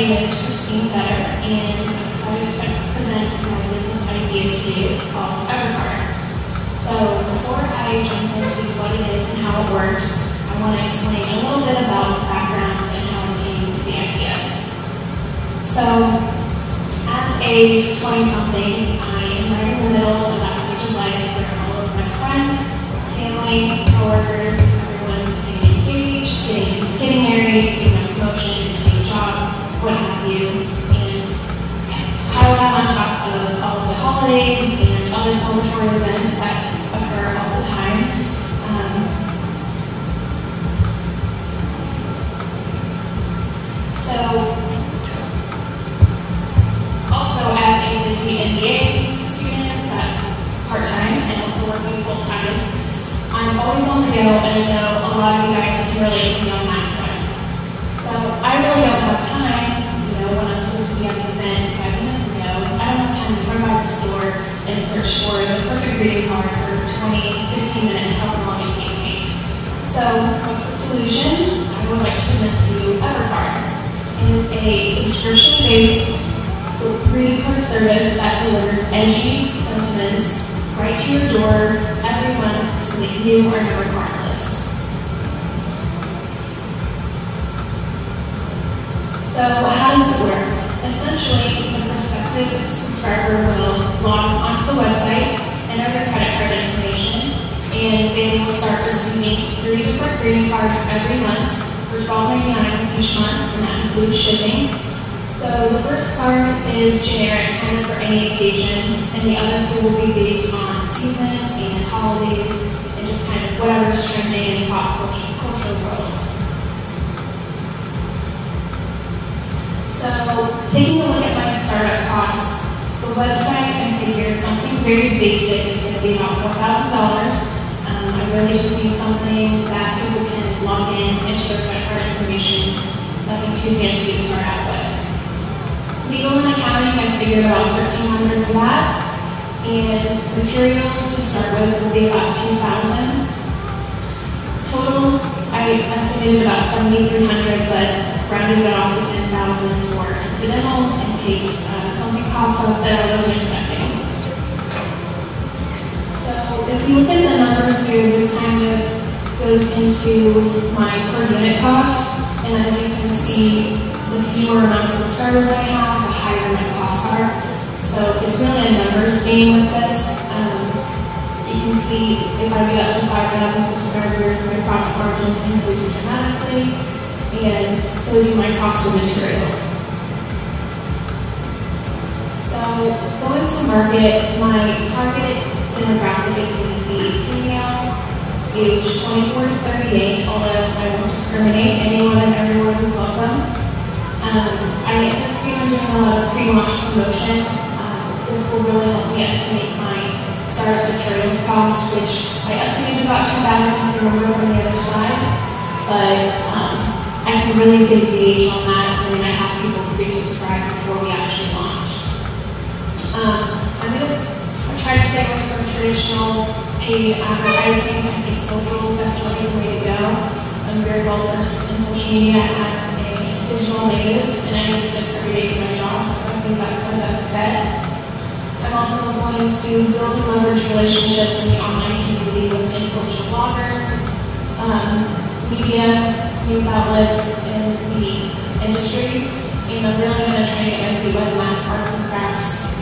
name is Christine Better, and I'm excited to present my business idea to you. It's called evercard. So before I jump into what it is and how it works, I want to explain a little bit about the background and how I came to the idea. So as a 20-something, I am right in the middle of that stage of life where all of my friends, family, coworkers, everyone's getting engaged, getting married, getting a promotion, getting a job, what have you, and pile that on top of all of the holidays and other celebratory events that occur all the time. So, also as a busy MBA student that's part-time and also working full-time, I'm always on the go, and I know a lot of you guys can relate to me on that front. So I really don't have time, when I'm supposed to be at the event 5 minutes ago, I don't have time to run by the store and search for the perfect greeting card for 20, 15 minutes, however long it takes me. So what's the solution? I would like to present to you evercard. It is a subscription-based greeting card service that delivers edgy sentiments right to your door every month so that you are never cardless. So how does it work? Essentially, the prospective subscriber will log onto the website, enter their credit card information, and they will start receiving 3 different greeting cards every month for $12.99 each month, and that includes shipping. So the first card is generic, kind of for any occasion, and the other 2 will be based on season and holidays, and just kind of whatever's trending in the pop cultural world. So, taking a look at my startup costs, the website, I figured something very basic is going to be about $4,000. I really just need something that people can log in, enter their credit card information, nothing too fancy to start out with. Legal and accounting, I figured about $1,300 for that, and materials to start with will be about $2,000. Total, I estimated about $7,300, but rounded it off to $10,000 for incidentals in case something pops up that I wasn't expecting. So if you look at the numbers here, this kind of goes into my per unit cost, and as you can see, the fewer amount of subscribers I have, the higher my costs are. So it's really a numbers game with this. You can see if I get up to 5,000 subscribers, my profit margins increase dramatically, and so do my cost of materials. So going to market, my target demographic is going to be female, age 24 to 38, although I won't discriminate, anyone and everyone is welcome. I anticipate I'm doing a lot of pre-launch promotion. This will really help me estimate my startup materials cost, which I estimated about $2,000 if you remember from the other side, but I can really get a gauge on that when I have people pre-subscribe before we actually launch. I'm going to try to stay away from traditional paid advertising. I think social is definitely the way to go. I'm very well versed in social media as a digital native, and I use it every day for my job, so I think that's my best bet. I'm also going to build and leverage relationships in the online community with influential bloggers, media, news outlets in the industry, and I'm really going to try to get my feet wet in that arts and crafts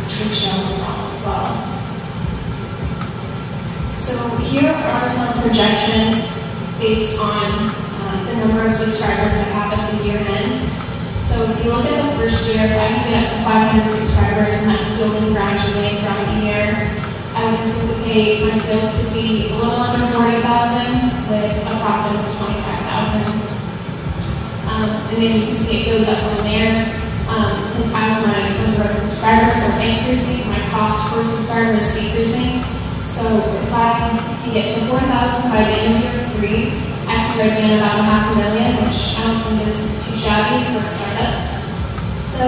trade show as well. So here are some projections based on the number of subscribers I have at the year end. So if you look at the first year, if I can get up to 500 subscribers, and that's building gradually throughout the year, I would anticipate my sales to be a little under 40,000 with a profit of 25,000. And then you can see it goes up from there, because as my number of subscribers are increasing, my cost per subscriber is decreasing. So if I can get to 4,000 by the end of year 3, I can break in about $500,000, which I don't think is too shabby for a startup. So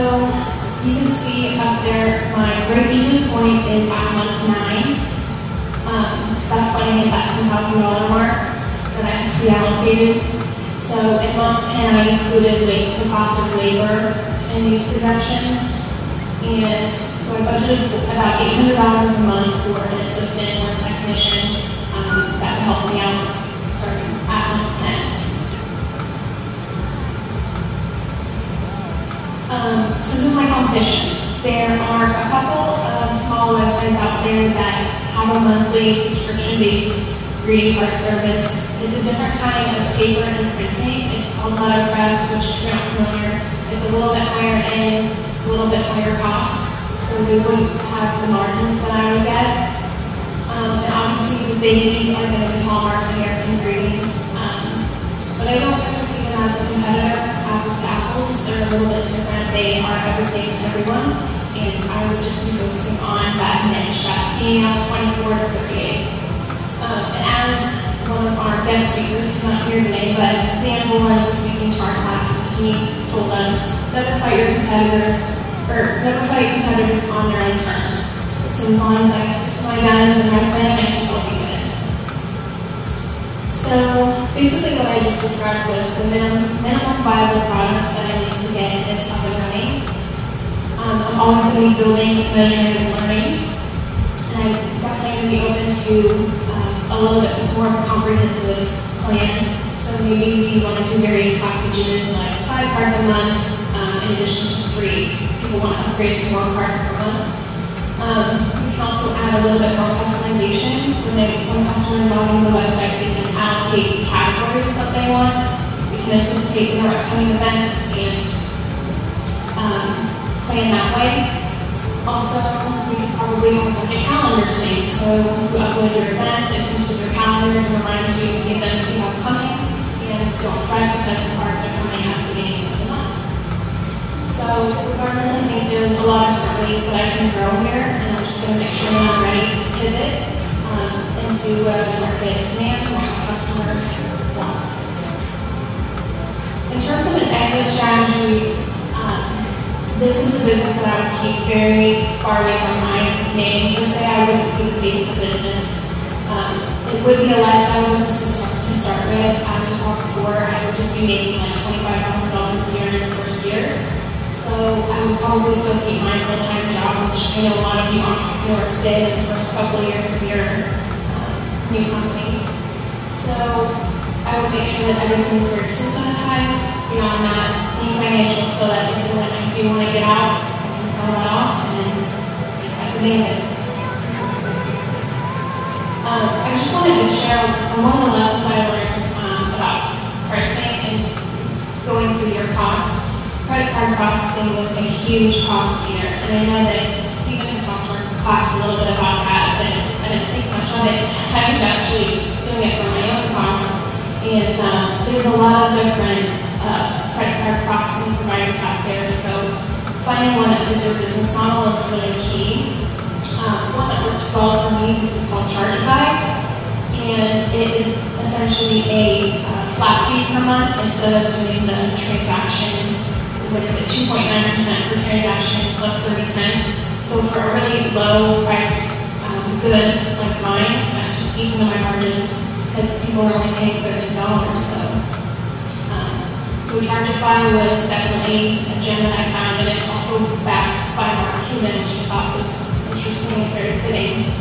you can see up there, my break-even point is at month 9. That's when I hit that $10,000 mark that I have pre-allocated. So in month 10, I included the cost of labor in these projections. And so I budgeted about $800 a month for an assistant or a technician that would help me out starting at month 10. So who's my competition? There are a couple of small websites out there that have a monthly subscription-based greeting card service. It's a different kind of paper and printing. It's called letterpress, which if you're not familiar, it's a little bit higher end, a little bit higher cost, so they wouldn't have the margins that I would get. And obviously the biggies are going to be Hallmark American Greetings, but I don't really see them as a competitor, apples to apples. They're a little bit different. They are everything to everyone, and I would just be focusing on that niche, that female 24 to 38. And as one of our guest speakers, who's not here today, but Dan Boland was speaking to our class, and he told us, never fight your competitors, or never fight competitors on their own terms. So as long as I stick to my guns and my plan, I think I'll be good. So basically what I just described was the minimum viable product that I need to get this up and running. I'm always going to be building, measuring, and learning. And I'm definitely going to be open to a little bit more of a comprehensive plan. So maybe we want to do various packages like 5 cards a month in addition to 3. People want to upgrade to more cards per month. We can also add a little bit more customization. When customers log into the website, they can allocate categories that they want. We can anticipate their upcoming events and plan that way. Also, we could probably have like a calendar sync. So if you upload your events, it syncs with your calendars and reminds you of the events that you have coming. And don't fret because the cards are coming at the beginning of the month. So regardless, I think there's a lot of different ways that I can grow here, and I'm just going to make sure that I'm ready to pivot and do what the market demands and what my customers want. In terms of an exit strategy, this is a business that I would keep very far away from my name per se. I wouldn't be the face of the business. It would be a lifestyle business to start with. As we saw before, I would just be making like $25,000 a year in the first year. So I would probably still keep my full-time job, which I know a lot of you entrepreneurs did in the first couple of years of your new companies. So I would make sure that everything's very systematized. Beyond that, being financial, so that if and when I do want to get out, I can sell that off and I can make it. I just wanted to share one of the lessons I learned about pricing and going through your costs. Credit card processing was a huge cost here, and I know that Stephen had talked to our class a little bit about that, but I didn't think much of it. I was actually doing it for my own costs. And there's a lot of different credit card processing providers out there, so finding one that fits your business model is really key. One that works well for me is called Chargeify, and it is essentially a flat fee per month instead of doing the transaction, 2.9% per transaction plus 30 cents. So for a really low priced good like mine, that just eats into my margins, because people are only paying $13. So Chargeify was definitely a gem that I found, and it's also backed by Mark Cuban, which I thought was interesting and very fitting.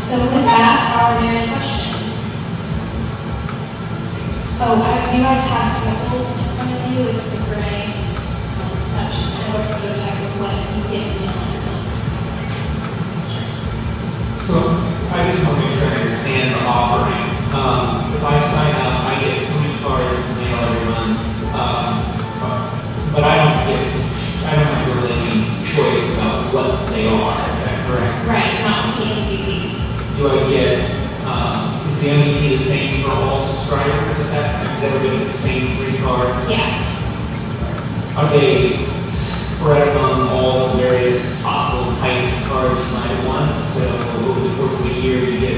So with that, are there any questions? Oh, you guys have samples in front of you. It's the gray. That's just kind of a prototype of what you get in the month. So I just want to make sure I understand the offering. If I sign up, I get 3 cards in the mail every month, but I don't have really any choice about what they are. Is that correct? Right, not the MVP. Do I get? Is the MVP the same for all subscribers at that time? Does everybody get the same 3 cards? Yeah. Are they spread among all the various possible types of cards you might want? So over the course of a year, you get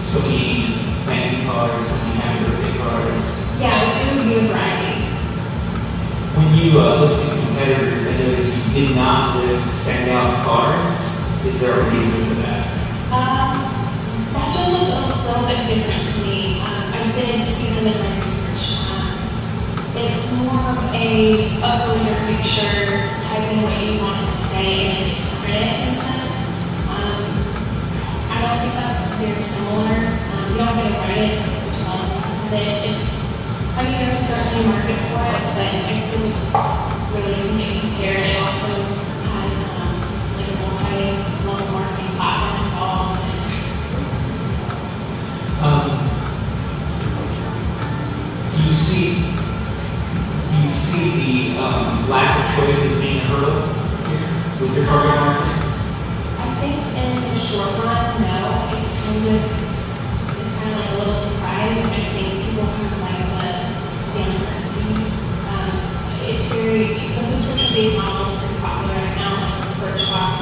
so many thank you cards, so many happy birthday cards. Yeah, it would be a variety. When you list competitors, I noticed you did not list send out cards. Is there a reason for that? That just looked a little bit different to me. I did see them in my research. It's more of a upload your picture, type in what you want it to say, and it's credit in a sense. I don't think that's very similar. You don't get to write it yourself because of it. I mean, there's certainly a market for it, but I didn't really think it compared. It also has like a multi-level marketing platform involved. And so. Do you see the lack of choices being a hurdle here with your target market? I think in the short run, no. It's kind of like a little surprise. I think people kind of like the uncertainty. It's the subscription-based model is pretty popular right now, like Birchbox.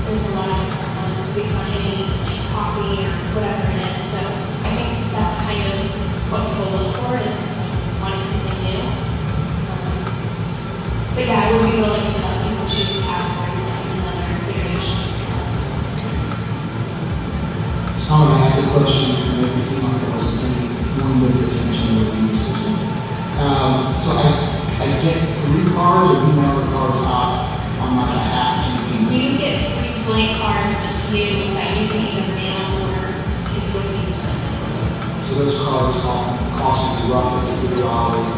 There's a lot of different ones based on any like coffee or whatever it is. So I think that's kind of what people look for is wanting something new. But yeah, I would be willing to let people choose the categories like another variation. So I'm going to ask a question to make it seem like I wasn't paying one bit of attention to what you were saying. So I get 3 cards or email the cards out on my behalf to you. You get 3 blank cards sent to you that you can either mail or take with you to the So those cards cost me roughly $3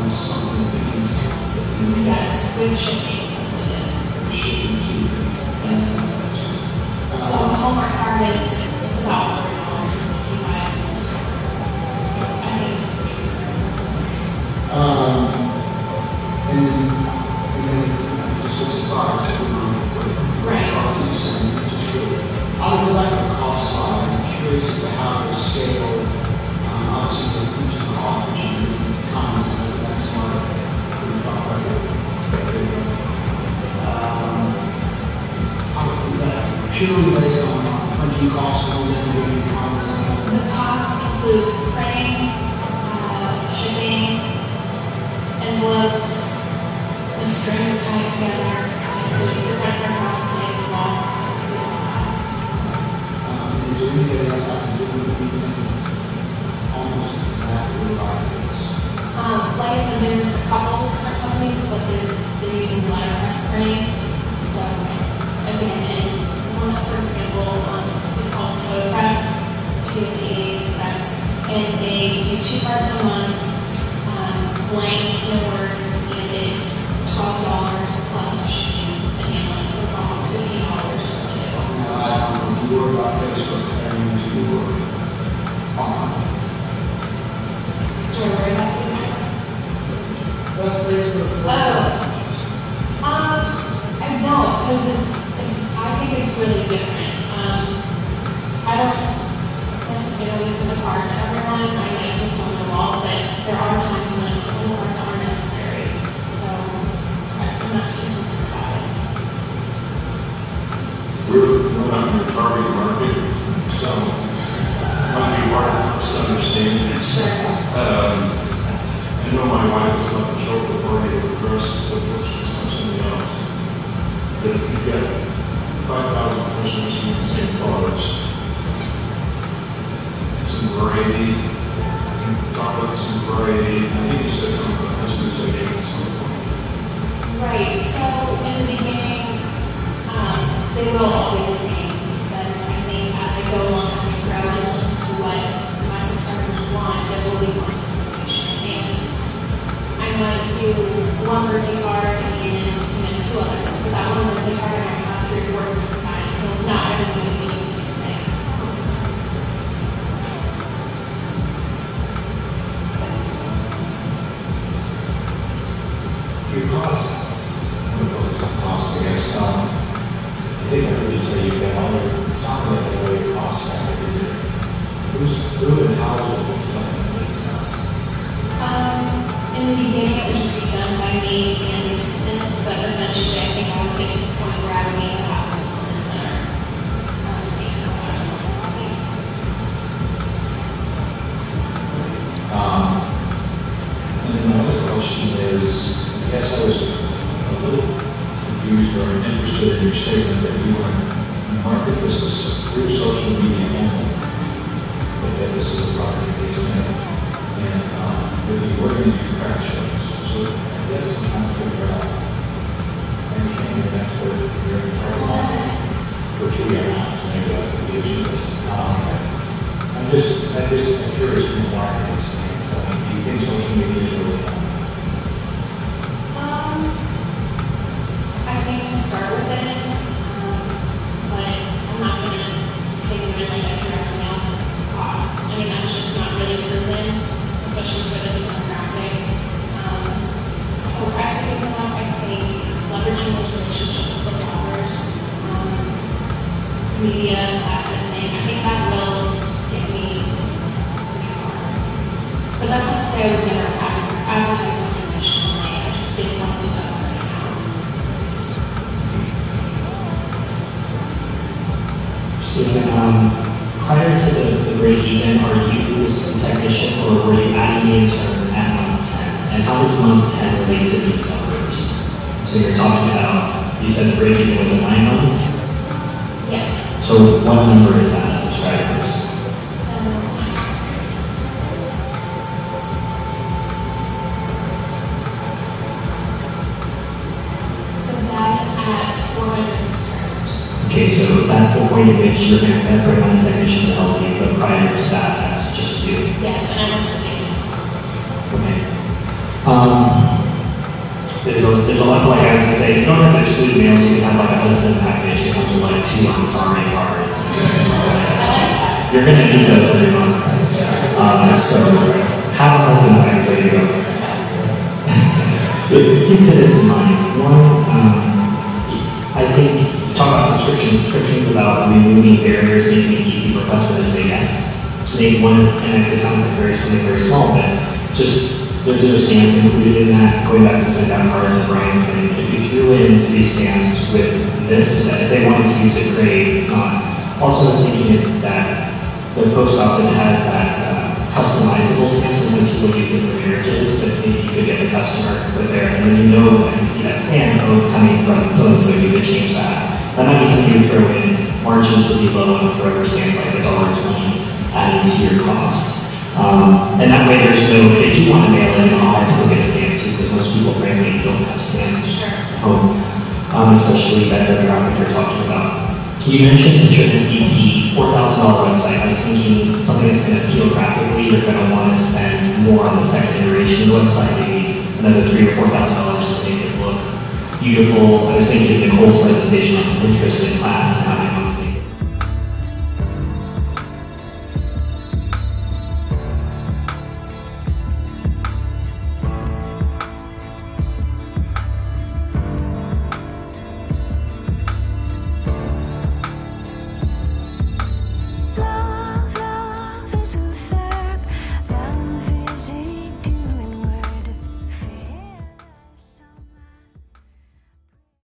and something a piece. Yes, with shipping included. Shipping to you. Yes. So a Hallmark card it's about $40 if you buy it in the store. So I think it's pretty good. And then just a surprise if we Right. cards you send, just really. Out of the back of the cost side, I'm curious as to how they're scaled. Obviously, the inclusion cost, which is comments, and that's smart. We talk about it. Is that purely based on printing costs and then doing comments on that? The cost includes printing, shipping, envelopes, the string tied together, including the record processing as well. Is there anybody else I can do with anything almost exactly like this? Like I said, there's a couple different companies, but they're using letterpress printing. So again, and one, for example, it's called Toad Press, TOTA Press, and they do 2 cards a month, blank, no words, and it's $12 plus shipping and handling, so it's almost $15 for 2. I don't know, you worry about Facebook and you worry often. Do I worry about Facebook? What's Facebook? I don't, because I think it's really different. I don't necessarily send a card to everyone. I might post on the wall, but there are times when cards are necessary. So I'm not too concerned about it. We're not in your target market, so it might be hard for us to understand. Sure. I know my wife was not the shoulder party of the dress that looks just like somebody else. But if you've got 5,000 customers in the same cards, some variety, talk about some variety. I think you said something about customization at some point. Right. So in the beginning, they will all be the same. But I think as I go along, as I grow and listen to what my subscribers want, there will be more customization. And I might do one birthday card and 2 others. But that one birthday card, I might have 3 or 4 different designs. So not everyone is doing the same thing. Your cost, I'm going to focus on cost, I guess. I think I heard you say you've got all your, it sounded like the way your costs back every year. Who and how is it fulfillment? In the beginning, it would just be done by me and the assistant, but eventually I think I would get to the point where I would need to have a fulfillment center take some of that responsibility. And then my other question is, I guess I was a little confused or interested in your statement that you want to market this through social media only, but that this is a product that gets made. And we're going to do craft shows. So I guess I'm trying to figure out, and that's where you're in target market, which we are not, so maybe that's what the issue is. I'm curious from the marketing standpoint, do you think social media is really helping? I think to start with it is, but I'm not going to say we're like a direct mail cost. I mean, that's just not really proven, especially for this demographic. So practice is enough, I think, leveraging those relationships with the bloggers, media, that kind of thing. I think that will get me pretty far. But that's not to say I would never advertise on a traditional way. I just didn't want to do that starting out. Stephen, prior to the break-even, are you the technician or were you adding the intern at month 10? And how does month 10 relate to these numbers? So you're talking about, you said the break-even was at 9 months? Yes. So what number is that of subscribers? So that is at 400 subscribers. Okay, so that's the point at which you're going to have to bring on a technician to help you, but prior to that, that's just you. Yes, and I'm also doing this. Okay. There's a lot to like. I was going to say, you don't have to exclude mail, so you can have like a husband package that comes with like 2 sorry cards. You're going to need those every month. So have a husband package ready to go. If you put it in mind, one, I think you talk about subscriptions about removing barriers, making it easy for customers to say yes. Make one, and it sounds like something very small, but just there's no stamp included in that. Going back to send out cards and Brian's thing, if you threw in 3 stamps with this, so that if they wanted to use it, great. Also, I was thinking that the post office has that customizable stamp. Sometimes people use it for marriages, but maybe you could get the customer to put there, and then you know when you see that stamp, oh, it's coming from so-and-so, you could change that. That might be something you throw in. Margins would be low on a forever stamp, like $1.20 adding to your cost. And that way there's no, if they do want to mail it, I'll have to go get a stamp too, because most people frankly don't have stamps at home, especially that demographic you're talking about. You mentioned that your MVP $4,000 website. I was thinking something that's going to appeal graphically. You're going to want to spend more on the second iteration of the website, maybe another $3,000 or $4,000 to make it look beautiful. I was thinking of Nicole's presentation on Pinterest in class and how